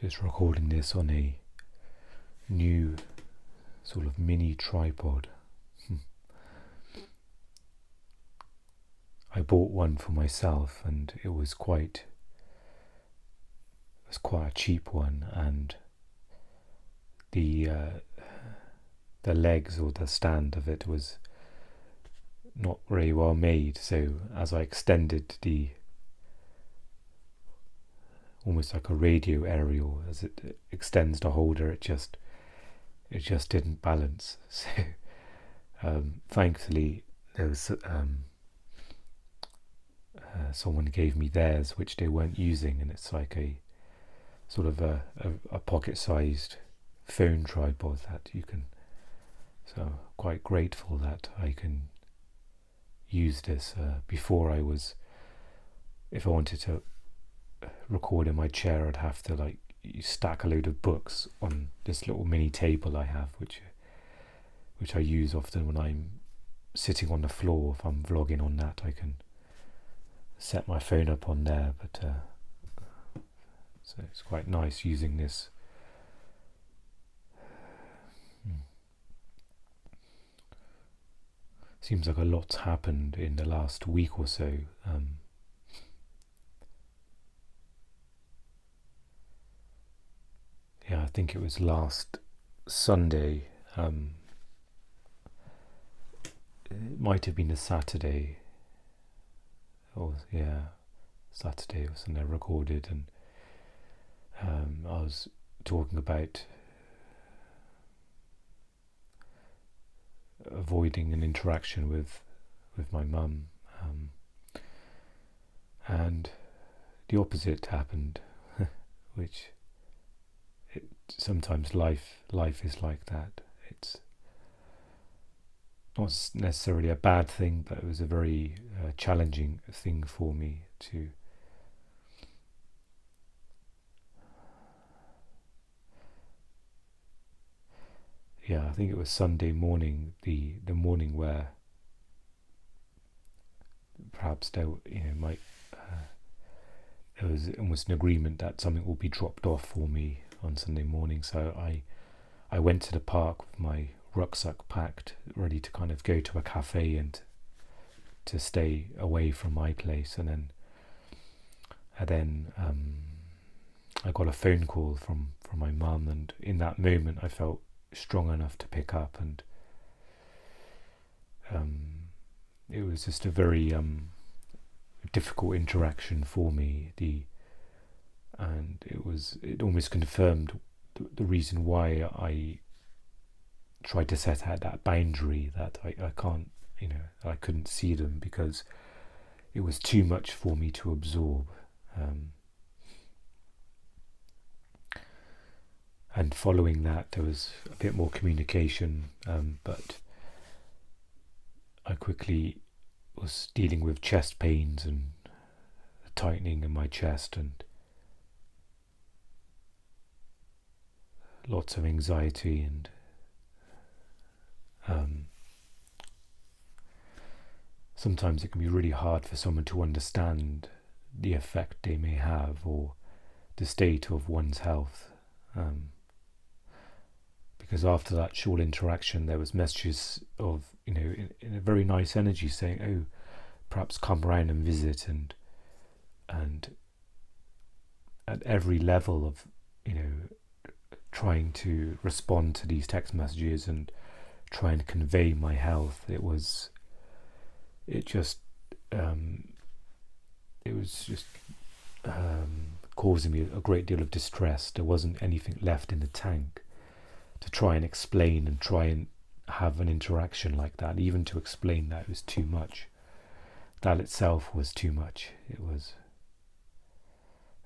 just recording this on a new sort of mini tripod. I bought one for myself, and it was quite a cheap one, and the legs or the stand of it was not very well made. So as I extended the almost like a radio aerial, as it extends the holder, it just didn't balance. So thankfully there was someone gave me theirs, which they weren't using, and it's like a sort of a pocket-sized phone tripod that you can. So quite grateful that I can use this. Before if I wanted to record in my chair, I'd have to stack a load of books on this little mini table I have, which I use often when I'm sitting on the floor. If I'm vlogging on that, I can set my phone up on there, but so it's quite nice using this. Seems like a lot's happened in the last week or so. I think it was last Sunday. It might have been a Saturday. Saturday or Sunday I recorded, and I was talking about avoiding an interaction with my mum, and the opposite happened, which sometimes life is like that. It's not necessarily a bad thing, but it was a very challenging thing for me to I think it was Sunday morning, the morning where perhaps there was almost an agreement that something will be dropped off for me on Sunday morning. So I went to the park with my rucksack packed, ready to kind of go to a cafe and to stay away from my place. And then I got a phone call from my mum, and in that moment I felt strong enough to pick up, and it was just a very difficult interaction for me. And it almost confirmed the reason why I tried to set out that boundary, that I can't, I couldn't see them because it was too much for me to absorb. And following that, there was a bit more communication, but I quickly was dealing with chest pains and tightening in my chest and lots of anxiety, and sometimes it can be really hard for someone to understand the effect they may have or the state of one's health. Because after that short interaction, there was messages of, in a very nice energy saying, "Oh, perhaps come round and visit," and at every level of, trying to respond to these text messages and try and convey my health. It was just causing me a great deal of distress. There wasn't anything left in the tank to try and explain and try and have an interaction like that. Even to explain that was too much. That itself was too much. It was,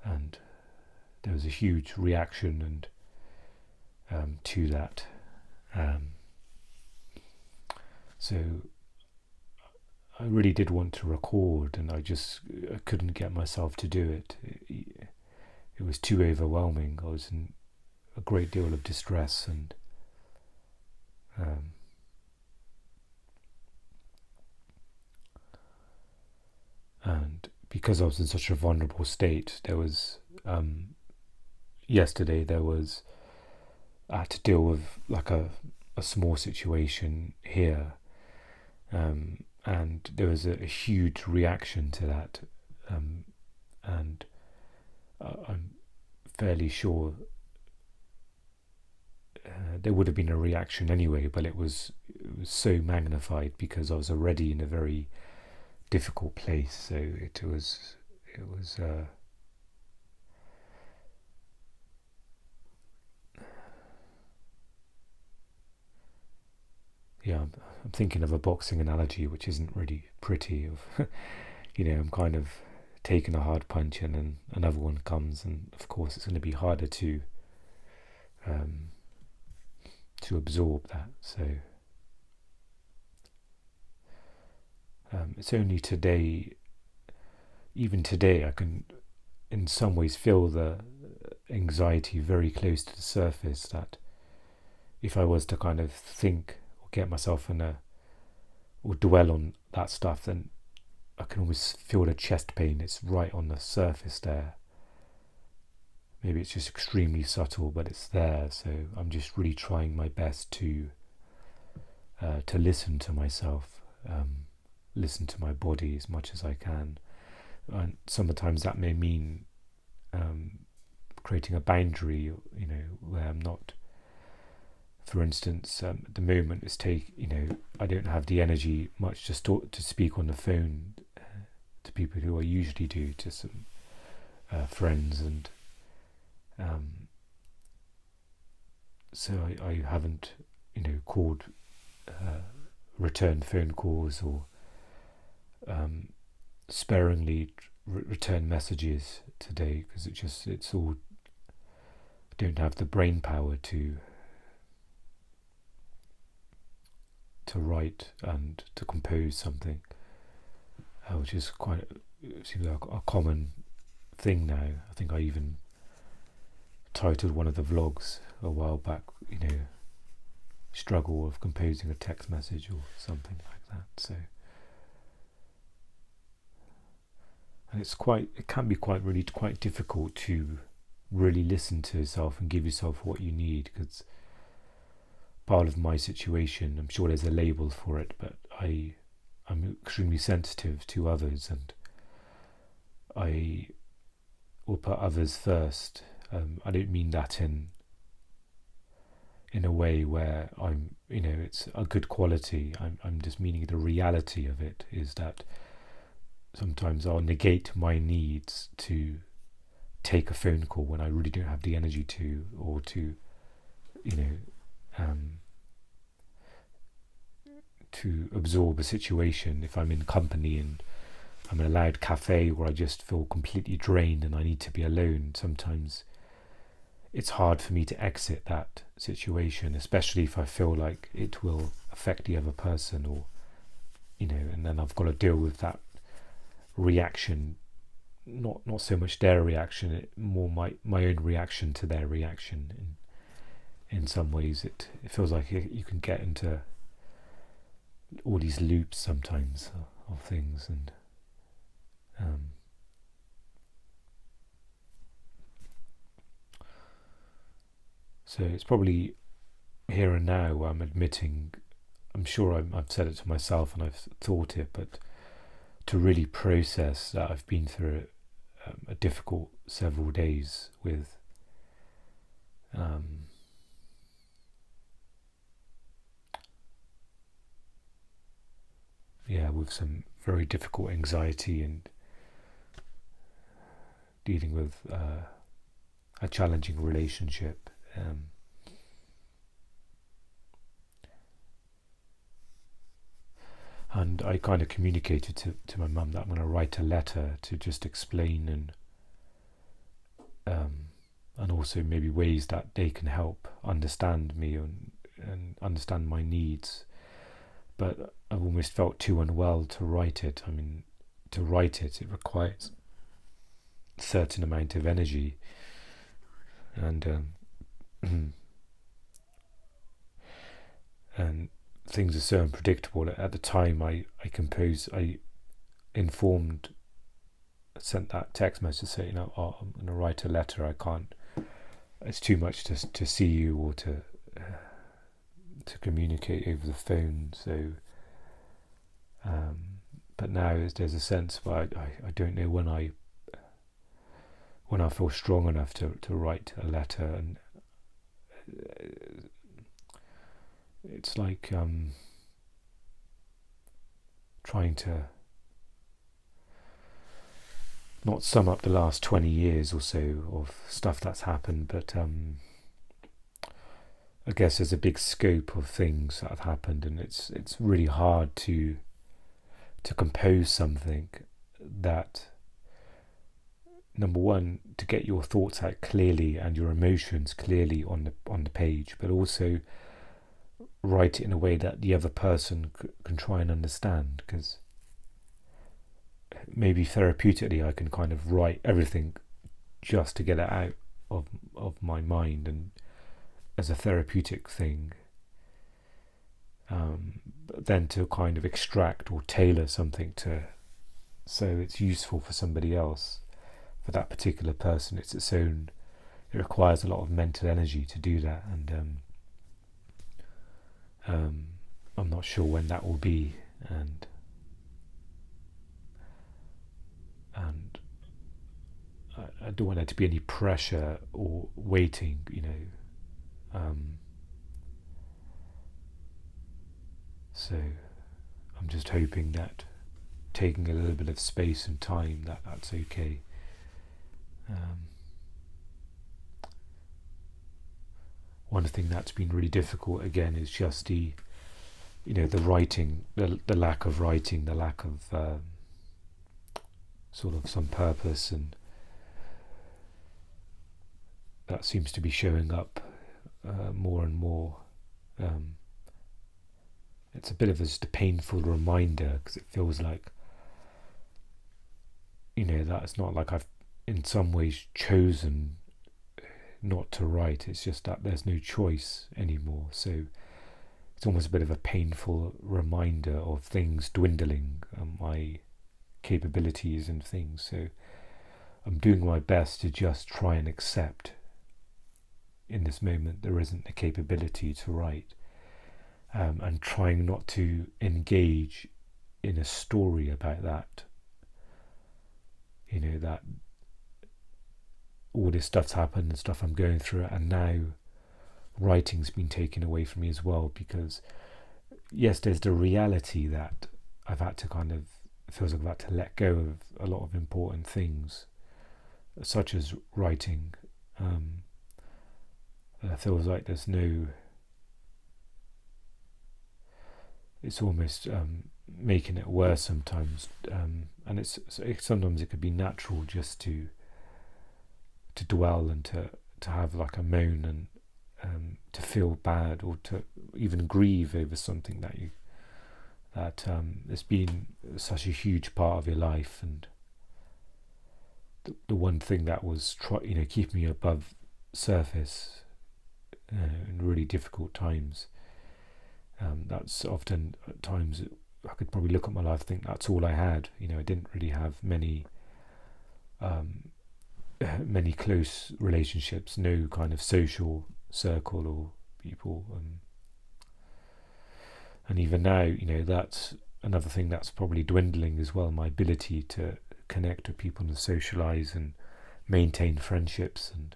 and there was a huge reaction and to that. So I really did want to record, and I couldn't get myself to do it. It was too overwhelming. I was in a great deal of distress, and because I was in such a vulnerable state, there was yesterday I had to deal with like a small situation here, and there was a huge reaction to that, and I'm fairly sure there would have been a reaction anyway, but it was so magnified because I was already in a very difficult place. So it was yeah, I'm thinking of a boxing analogy which isn't really pretty. Of I'm kind of taking a hard punch and then another one comes, and of course it's going to be harder to absorb that. So it's only today, even today, I can in some ways feel the anxiety very close to the surface, that if I was to kind of think or get myself or dwell on that stuff, then I can almost feel the chest pain. It's right on the surface there. Maybe it's just extremely subtle, but it's there. So I'm just really trying my best to listen to myself, listen to my body as much as I can. And sometimes that may mean creating a boundary, where I'm not. For instance, at the moment, I don't have the energy much to speak on the phone to people who I usually do, to some friends, and so I haven't, called, returned phone calls, or sparingly return messages today, because it's all, I don't have the brain power to write and to compose something, which is seems like a common thing now. I think I even titled one of the vlogs a while back, struggle of composing a text message or something like that. So, and it can be quite difficult to really listen to yourself and give yourself what you need, because part of my situation, I'm sure there's a label for it, but I'm extremely sensitive to others, and I will put others first. I don't mean that in a way where it's a good quality. I'm just meaning the reality of it is that sometimes I'll negate my needs to take a phone call when I really don't have the energy to, or to, to absorb a situation. If I'm in company and I'm in a loud cafe where I just feel completely drained and I need to be alone, sometimes it's hard for me to exit that situation, especially if I feel like it will affect the other person, or and then I've got to deal with that reaction, not so much their reaction, more my own reaction to their reaction. In some ways it feels like you can get into all these loops sometimes of things, and so it's probably here and now I'm admitting, I'm sure I've said it to myself and I've thought it, but to really process that I've been through a difficult several days with with some very difficult anxiety, and dealing with a challenging relationship. And I kind of communicated to my mum that I'm going to write a letter to just explain, and also maybe ways that they can help understand me and understand my needs. But I've almost felt too unwell to write it. I mean, to write it requires a certain amount of energy, and and things are so unpredictable. At the time I sent that text message saying, I'm going to write a letter. I can't it's too much to see you or to communicate over the phone. So, but now there's a sense where I don't know when I feel strong enough to write a letter, and it's like trying to not sum up the last 20 years or so of stuff that's happened, but I guess there's a big scope of things that have happened, and it's really hard to compose something that, number one, to get your thoughts out clearly and your emotions clearly on the page, but also write it in a way that the other person can try and understand, because maybe therapeutically I can kind of write everything just to get it out of my mind and as a therapeutic thing, but then to kind of extract or tailor something so it's useful for somebody else. For that particular person, it requires a lot of mental energy to do that, and I'm not sure when that will be, and I don't want there to be any pressure or waiting, so I'm just hoping that taking a little bit of space and time, that's okay. One thing that's been really difficult again is just the writing, the lack of writing, the lack of sort of some purpose, and that seems to be showing up more and more. It's a bit of just a painful reminder, because it feels like that it's not like I've in some ways chosen not to write. It's just that there's no choice anymore. So it's almost a bit of a painful reminder of things dwindling, my capabilities and things. So I'm doing my best to just try and accept in this moment there isn't the capability to write, and trying not to engage in a story about that. That all this stuff's happened and stuff I'm going through, and now writing's been taken away from me as well, because yes, there's the reality that I've had to it feels like I've had to let go of a lot of important things, such as writing. It feels like there's no, it's almost making it worse sometimes, and sometimes it could be natural just to dwell and to have like a moan and to feel bad, or to even grieve over something that has been such a huge part of your life, and the one thing that was keeping me above surface in really difficult times. That's often at times I could probably look at my life and think that's all I had. I didn't really have many close relationships, no kind of social circle or people, and even now, that's another thing that's probably dwindling as well, my ability to connect with people and socialize and maintain friendships, and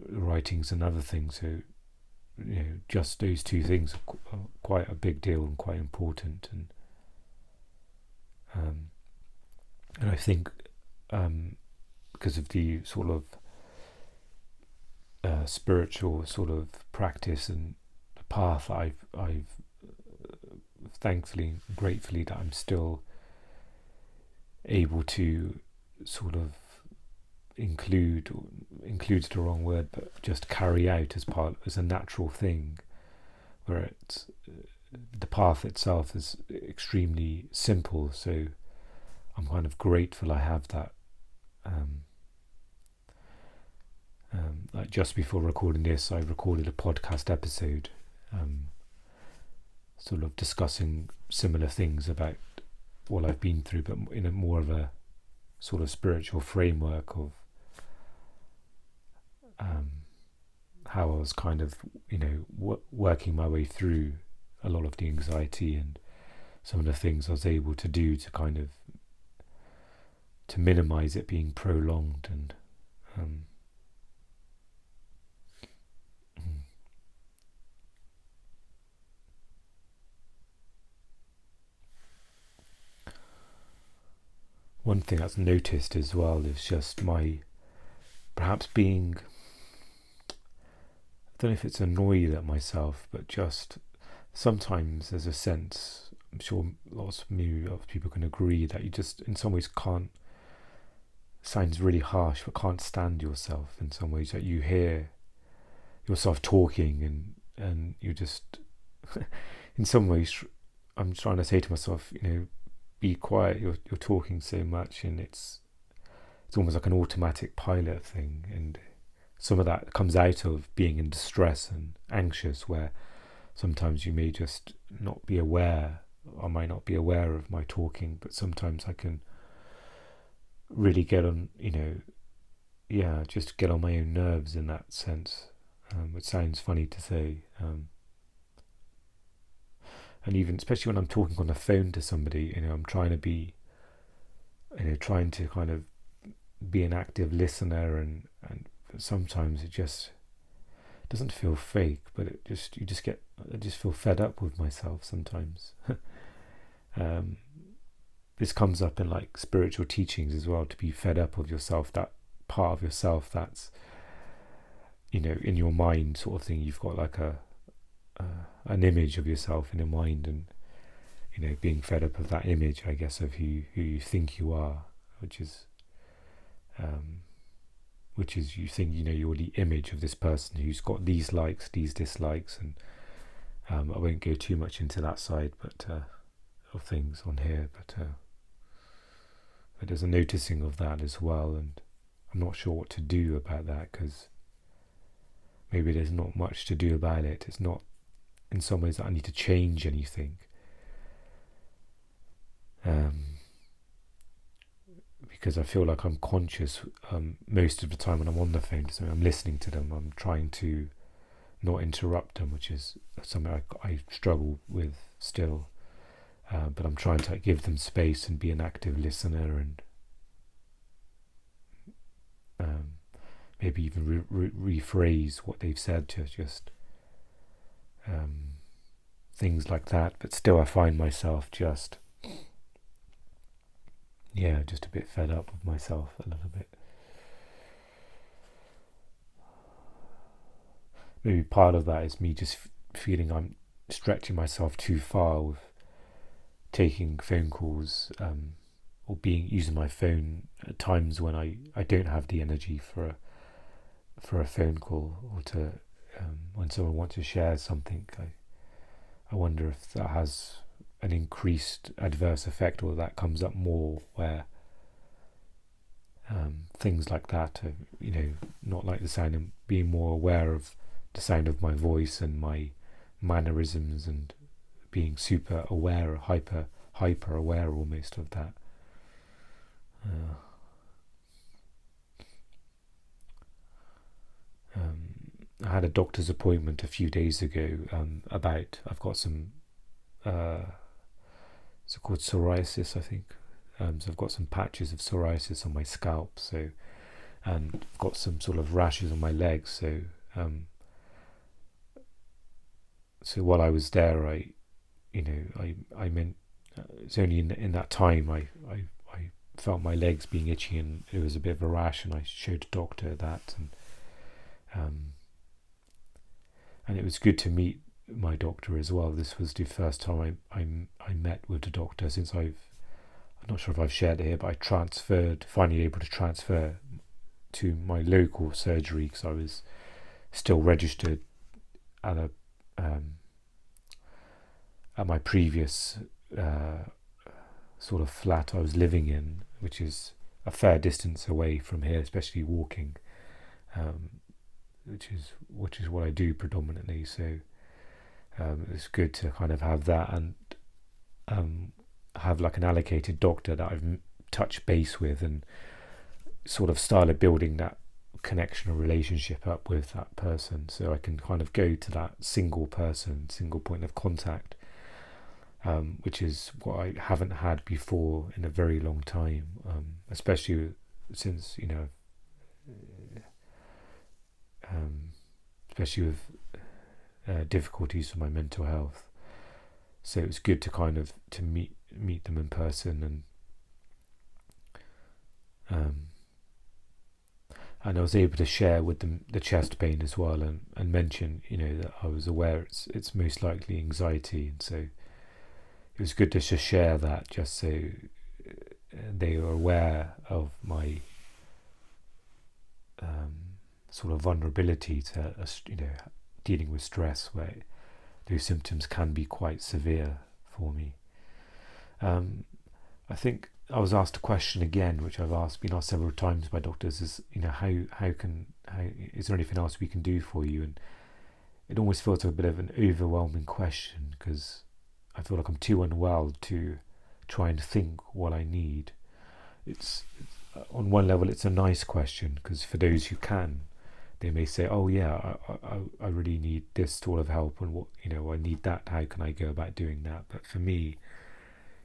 writing's another thing. So just those two things are quite a big deal and quite important, and I think because of the sort of spiritual sort of practice and the path I've thankfully, gratefully, that I'm still able to sort of include's the wrong word, but just carry out as a natural thing, where it's the path itself is extremely simple. So I'm kind of grateful I have that. Like just before recording this, I recorded a podcast episode, sort of discussing similar things about what I've been through, but in a more of a sort of spiritual framework of how I was kind of, working my way through a lot of the anxiety and some of the things I was able to do to kind of to minimize it being prolonged. And one thing that's noticed as well is just my perhaps being, I don't know if it's annoyed at myself, but just sometimes there's a sense, I'm sure lots of people can agree, that you just in some ways can't, sounds really harsh, but can't stand yourself in some ways, that you hear yourself talking and you just in some ways I'm trying to say to myself, be quiet, you're talking so much, and it's almost like an automatic pilot thing, and some of that comes out of being in distress and anxious, where sometimes you may just not be aware, I might not be aware of my talking, but sometimes I can really get on, just get on my own nerves in that sense, which sounds funny to say. And even, especially when I'm talking on the phone to somebody, I'm trying to be, trying to kind of be an active listener, and sometimes it just doesn't feel fake, but I just feel fed up with myself sometimes. This comes up in like spiritual teachings as well, to be fed up of yourself, that part of yourself that's, in your mind sort of thing. You've got like an image of yourself in your mind, and being fed up of that image, I guess, of who you think you are, which is you think you're the image of this person who's got these likes, these dislikes, and I won't go too much into that side, but of things on here, but there's a noticing of that as well, and I'm not sure what to do about that, because maybe there's not much to do about it. It's not in some ways that I need to change anything, because I feel like I'm conscious most of the time when I'm on the phone, so I'm listening to them, I'm trying to not interrupt them, which is something I struggle with still, but I'm trying to give them space and be an active listener, and maybe even rephrase what they've said to just things like that. But still I find myself just a bit fed up with myself a little bit. Maybe part of that is me just feeling I'm stretching myself too far with taking phone calls, or using my phone at times when I don't have the energy for a phone call, or to when someone wants to share something. I wonder if that has an increased adverse effect, or that comes up more, where things like that are, not like the sound, and being more aware of the sound of my voice and my mannerisms, and being super aware, hyper aware almost of that. I had a doctor's appointment a few days ago I've got some it's called psoriasis, I think. So I've got some patches of psoriasis on my scalp, and I've got some sort of rashes on my legs. So while I was there, I meant it's only in that time I felt my legs being itchy, and it was a bit of a rash, and I showed the doctor that, and it was good to meet my doctor as well. This was the first time I met with the doctor since I'm not sure if I've shared it here, but I finally able to transfer to my local surgery, because I was still registered at my previous sort of flat I was living in, which is a fair distance away from here, especially walking, which is what I do predominantly. So it's good to kind of have that, and have like an allocated doctor that I've touched base with, and sort of started building that connection or relationship up with that person, so I can kind of go to that single point of contact, which is what I haven't had before in a very long time, especially since, especially with difficulties with my mental health. So it's good to kind of to meet them in person, and I was able to share with them the chest pain as well, and mention, that I was aware it's most likely anxiety, and so it was good to just share that, just so they are aware of my sort of vulnerability to dealing with stress, where those symptoms can be quite severe for me. I think I was asked a question again, which I've been asked several times by doctors, is how is there anything else we can do for you? And it almost feels like a bit of an overwhelming question, because I feel like I'm too unwell to try and think what I need. It's on one level it's a nice question, because for those who can, they may say, oh yeah, I really need this sort of help, and what I need that, how can I go about doing that? But for me,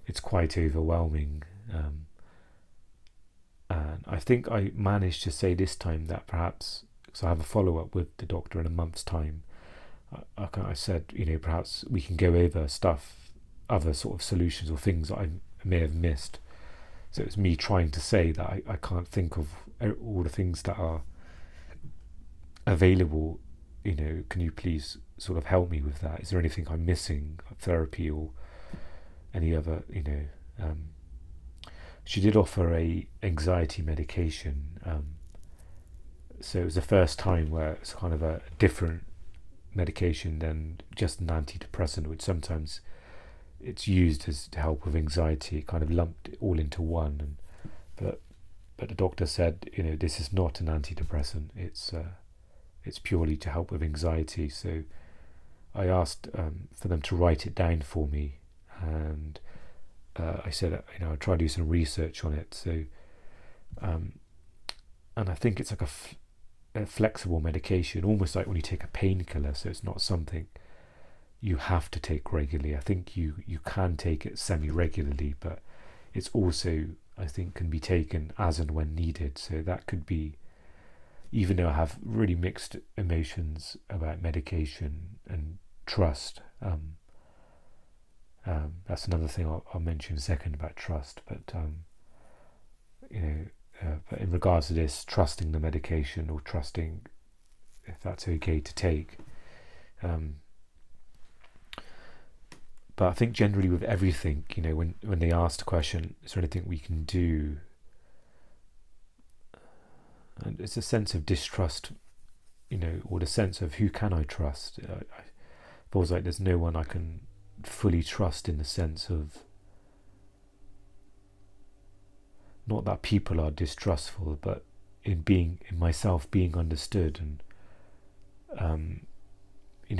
it's quite overwhelming, and I think I managed to say this time that perhaps, because I have a follow-up with the doctor in a month's time, I said, perhaps we can go over other sort of solutions or things that I may have missed. So it's me trying to say that I can't think of all the things that are available. Can you please sort of help me with that? Is there anything I'm missing, therapy or any other, she did offer a anxiety medication, so it was the first time where it's kind of a different medication than just an antidepressant, which sometimes it's used to help with anxiety, kind of lumped all into one. But the doctor said, this is not an antidepressant, it's purely to help with anxiety. So I asked for them to write it down for me, and I said, I'll try to do some research on it. So, and I think it's like a flexible medication, almost like when you take a painkiller. So it's not something you have to take regularly. I think you can take it semi-regularly, but it's also, I think, can be taken as and when needed. So that could be, even though I have really mixed emotions about medication and trust, that's another thing I'll mention in a second about trust. But but in regards to this, trusting the medication, or trusting if that's okay to take. But I think generally with everything, when they ask the question, is there anything we can do? And it's a sense of distrust, or the sense of who can I trust? I feels like there's no one I can fully trust, in the sense of, not that people are distrustful, but in myself being understood. And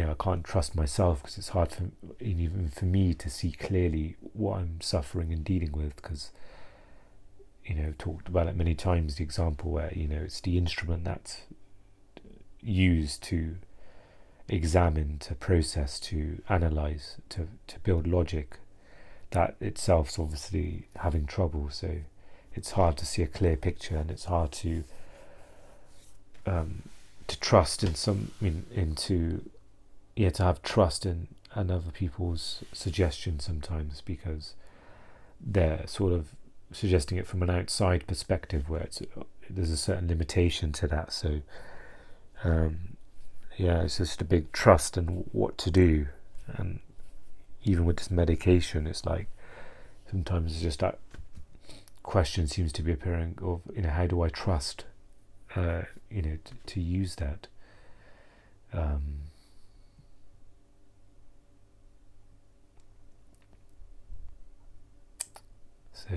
I can't trust myself, because it's hard even for me to see clearly what I'm suffering and dealing with, because talked about it many times, the example where it's the instrument that's used to examine, to process, to analyze, to build logic, that itself's obviously having trouble. So it's hard to see a clear picture, and it's hard to trust to have trust in other people's suggestions sometimes, because they're sort of suggesting it from an outside perspective, where there's a certain limitation to that. So it's just a big trust in what to do. And even with this medication, it's like sometimes it's just that question seems to be appearing of, how do I trust to use that. So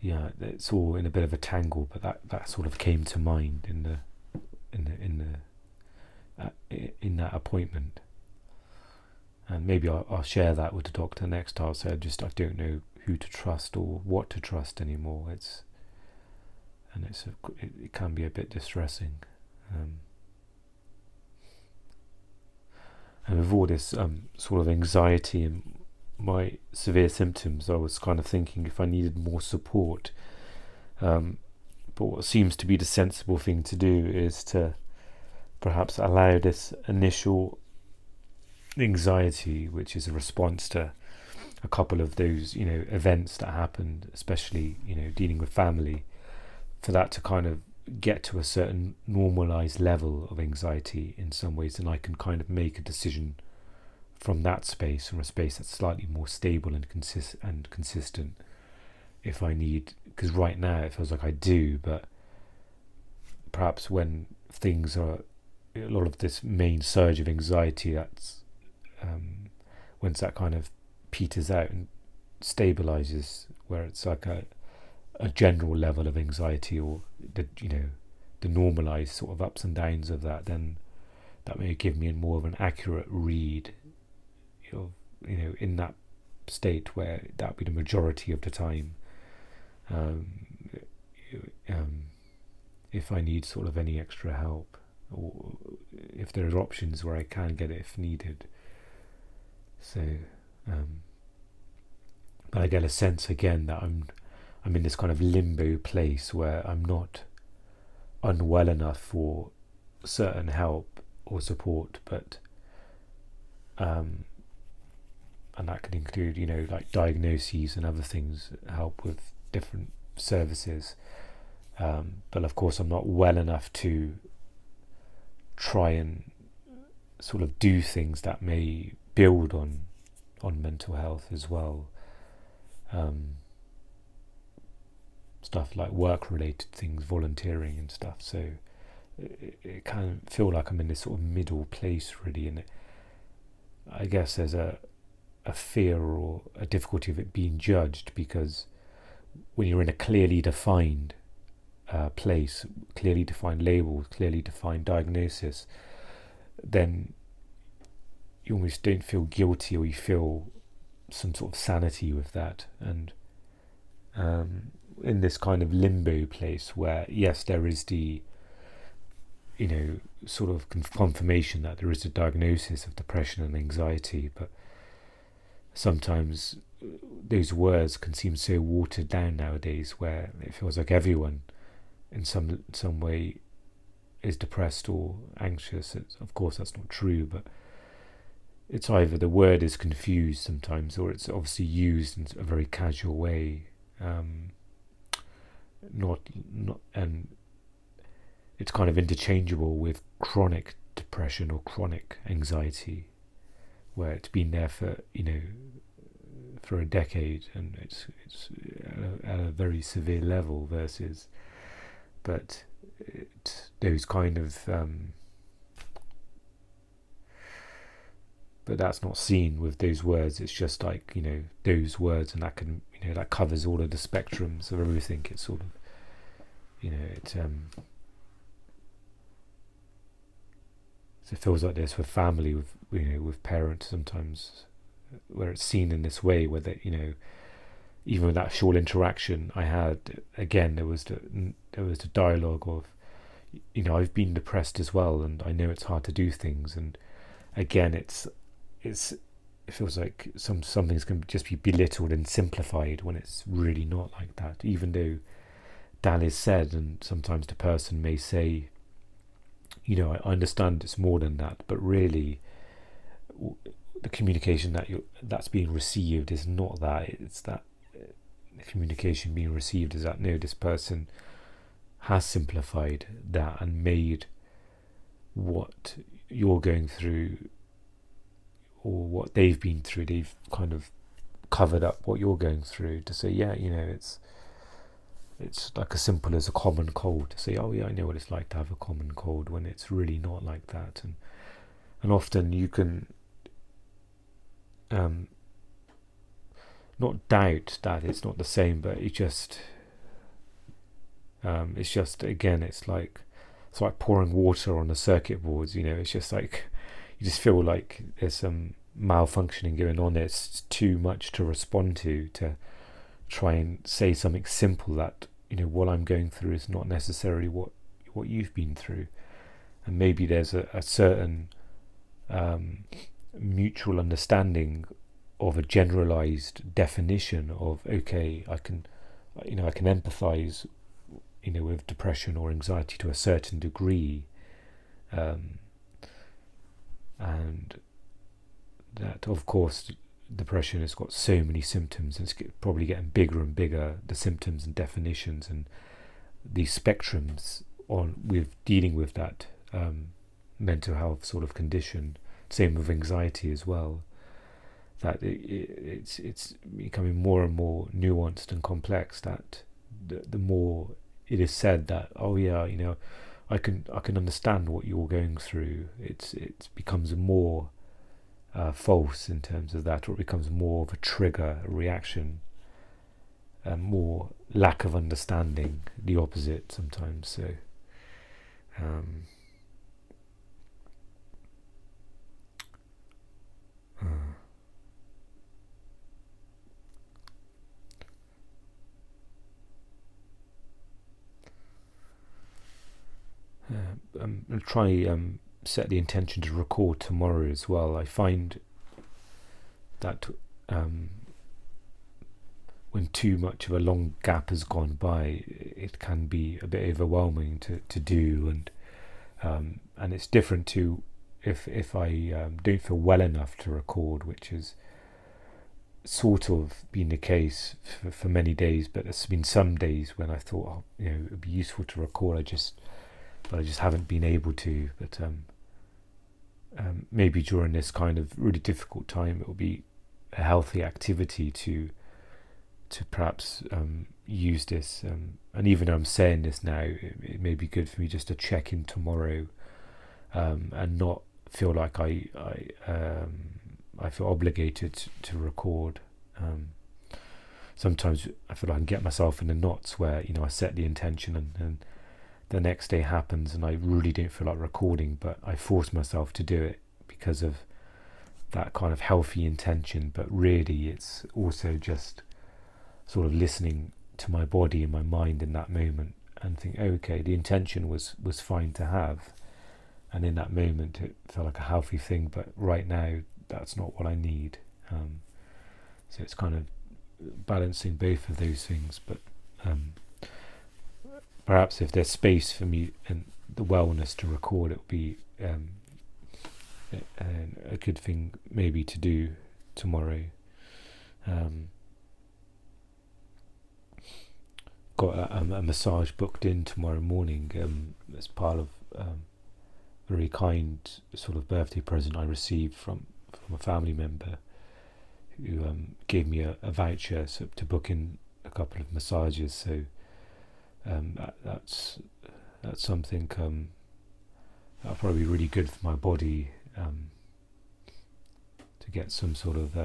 yeah, it's all in a bit of a tangle, but that sort of came to mind in that appointment. And maybe I'll share that with the doctor next. I'll say I don't know who to trust or what to trust anymore. It's and it can be a bit distressing. And with all this sort of anxiety and my severe symptoms, I was kind of thinking if I needed more support. But what seems to be the sensible thing to do is to perhaps allow this initial anxiety, which is a response to a couple of those, events that happened, especially, dealing with family, for that to kind of get to a certain normalized level of anxiety in some ways, and I can kind of make a decision from that space, from a space that's slightly more stable and consistent if I need, because right now it feels like I do, but perhaps when things are, a lot of this main surge of anxiety, that's once that kind of peters out and stabilizes, where it's like a general level of anxiety, or the normalized sort of ups and downs of that, then that may give me more of an accurate read of, in that state where that would be the majority of the time. If I need sort of any extra help, or if there are options where I can get it if needed. So, but I get a sense again that I'm in this kind of limbo place where I'm not unwell enough for certain help or support, but and that could include, like diagnoses and other things, help with different services. But of course, I'm not well enough to try and sort of do things that may build on mental health as well. Stuff like work-related things, volunteering and stuff. So it can feel like I'm in this sort of middle place, really, and I guess there's a fear or a difficulty of it being judged, because when you're in a clearly defined place, clearly defined labels, clearly defined diagnosis, then you almost don't feel guilty, or you feel some sort of sanity with that. And in this kind of limbo place where, yes, there is the sort of confirmation that there is a diagnosis of depression and anxiety, but sometimes those words can seem so watered down nowadays, where it feels like everyone in some way is depressed or anxious. Of course that's not true, but it's either the word is confused sometimes, or it's obviously used in a very casual way, not and it's kind of interchangeable with chronic depression or chronic anxiety, where it's been there for for a decade, and it's at a very severe level, versus, but those kind of but that's not seen with those words. It's just like, those words, and that can, that covers all of the spectrums of everything. It's sort of, so it feels like this with family, with with parents sometimes, where it's seen in this way, where they, even with that short interaction I had, again there was the dialogue of, I've been depressed as well, and I know it's hard to do things, and again it feels like some things can just be belittled and simplified, when it's really not like that. Even though that is said, and sometimes the person may say, I understand it's more than that, but really the communication that's being received is not that. It's that the communication being received is that, no, this person has simplified that and made what you're going through, or what they've been through, they've kind of covered up what you're going through, to say, yeah, it's like as simple as a common cold, to say, oh yeah, I know what it's like to have a common cold, when it's really not like that. And often you can not doubt that it's not the same, but it's just again, it's like pouring water on the circuit boards. It's just like, you just feel like there's some malfunctioning going on. It's too much to respond to try and say something simple that what I'm going through is not necessarily what you've been through, and maybe there's a certain mutual understanding of a generalized definition of, okay, I can empathize with depression or anxiety to a certain degree, and that, of course, depression has got so many symptoms, and it's probably getting bigger and bigger, the symptoms and definitions and these spectrums with dealing with that mental health sort of condition. Same with anxiety as well, that it's becoming more and more nuanced and complex, that the more it is said that, oh yeah, I can understand what you're going through, it becomes more false in terms of that, or it becomes more of a trigger, a reaction, more lack of understanding, the opposite sometimes. So I'll try set the intention to record tomorrow as well. I find that when too much of a long gap has gone by, it can be a bit overwhelming to do, and it's different to if I don't feel well enough to record, which has sort of been the case for many days, but there's been some days when I thought, it would be useful to record, but I just haven't been able to. But maybe during this kind of really difficult time, it will be a healthy activity to perhaps use this. And even though I'm saying this now, it may be good for me just to check in tomorrow, and not feel like I feel obligated to record. Sometimes I feel like I can get myself in the knots where I set the intention and the next day happens and I really don't feel like recording, but I force myself to do it because of that kind of healthy intention. But really it's also just sort of listening to my body and my mind in that moment and think, okay, the intention was fine to have, and in that moment it felt like a healthy thing, but right now that's not what I need. So it's kind of balancing both of those things. But perhaps if there's space for me and the wellness to record, it would be a good thing maybe to do tomorrow. Got a massage booked in tomorrow morning as part of a very kind sort of birthday present I received from a family member who gave me a voucher to book in a couple of massages. So that's something that'll probably be really good for my body, to get some sort of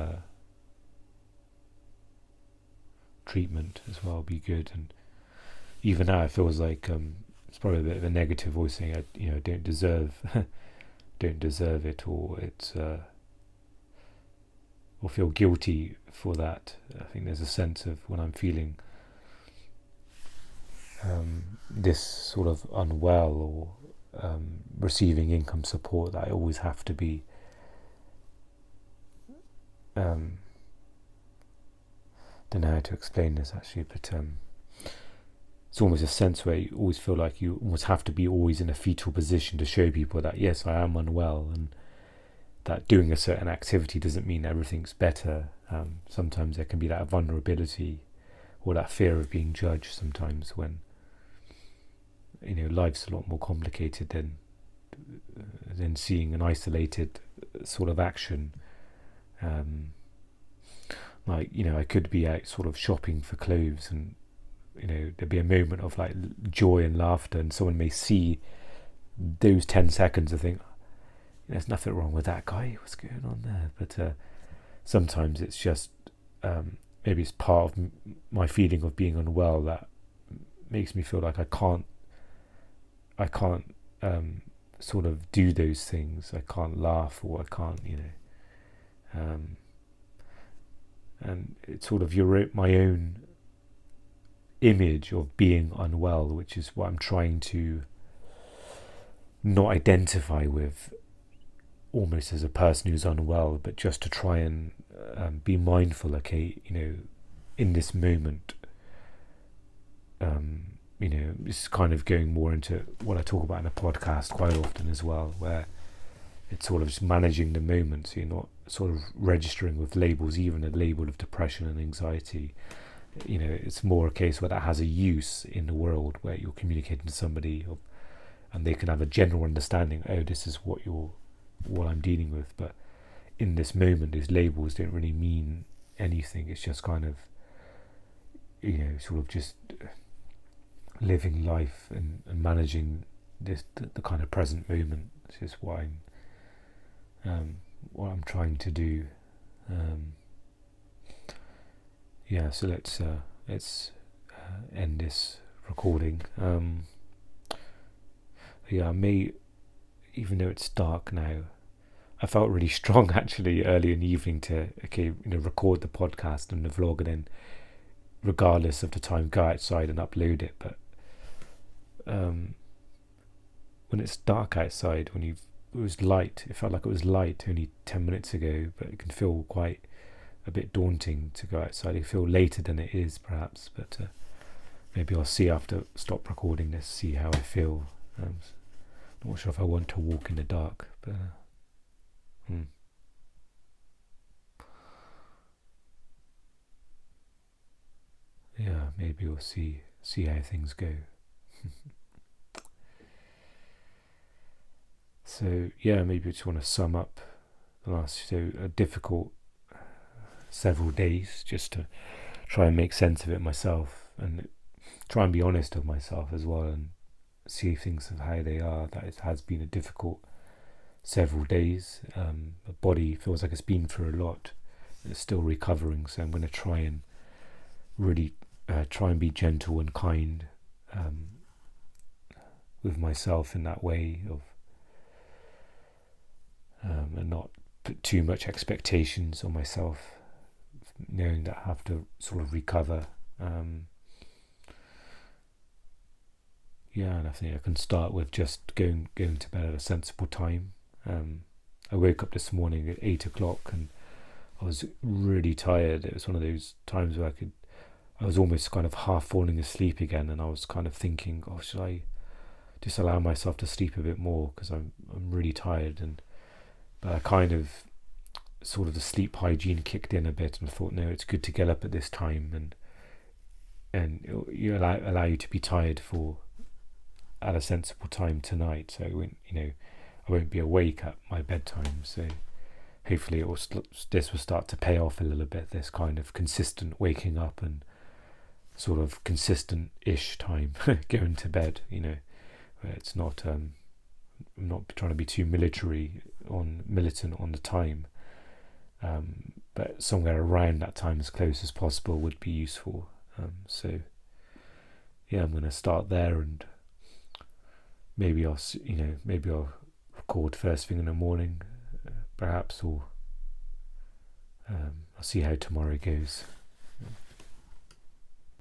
treatment as well. Be good. And even now it feels like it's probably a bit of a negative voice saying I don't deserve it, or it's or feel guilty for that. I think there's a sense of when I'm feeling this sort of unwell or receiving income support, that I always have to be don't know how to explain this actually, but it's almost a sense where you always feel like you almost have to be always in a fetal position to show people that yes, I am unwell, and that doing a certain activity doesn't mean everything's better. Sometimes there can be that vulnerability or that fear of being judged sometimes when life's a lot more complicated than seeing an isolated sort of action. Like I could be out sort of shopping for clothes, and there'd be a moment of like joy and laughter, and someone may see those 10 seconds and think, there's nothing wrong with that guy, what's going on there? But sometimes it's just maybe it's part of my feeling of being unwell that makes me feel like I can't sort of do those things. I can't laugh, or I can't and it's sort of my own image of being unwell, which is what I'm trying to not identify with almost as a person who's unwell, but just to try and be mindful, okay, in this moment, it's kind of going more into what I talk about in a podcast quite often as well, where it's sort of just managing the moment, so you're not sort of registering with labels, even a label of depression and anxiety. It's more a case where that has a use in the world, where you're communicating to somebody and they can have a general understanding, oh, this is what I'm dealing with. But in this moment, these labels don't really mean anything. It's just kind of, sort of just living life and managing the kind of present moment. It's just what I'm trying to do. So let's end this recording. I may, even though it's dark now, I felt really strong actually early in the evening to record the podcast and the vlog, and then regardless of the time go outside and upload it. But when it's dark outside, it was light, it felt like it was light only 10 minutes ago, but it can feel quite a bit daunting to go outside. I feel later than it is perhaps, but maybe I'll see after stop recording this, see how I feel. Not sure if I want to walk in the dark, but maybe we'll see how things go. So maybe I just want to sum up the last a difficult several days, just to try and make sense of it myself and try and be honest with myself as well, and see things of how they are. That it has been a difficult several days. The body feels like it's been through a lot. It's still recovering, so I'm going to try and really try and be gentle and kind with myself in that way of and not put too much expectations on myself, knowing that I have to sort of recover. And I think I can start with just going to bed at a sensible time. I woke up this morning at 8 o'clock and I was really tired. It was one of those times where I was almost kind of half falling asleep again, and I was kind of thinking, should I just allow myself to sleep a bit more, because I'm really tired. But I kind of sort of the sleep hygiene kicked in a bit, and I thought, no, it's good to get up at this time and you allow you to be tired at a sensible time tonight, so I won't be awake at my bedtime. So hopefully this will start to pay off a little bit, this kind of consistent waking up and sort of consistent-ish time going to bed, where it's not I'm not trying to be too militant on the time, but somewhere around that time, as close as possible, would be useful. I'm going to start there, and maybe I'll record first thing in the morning, perhaps, or I'll see how tomorrow goes.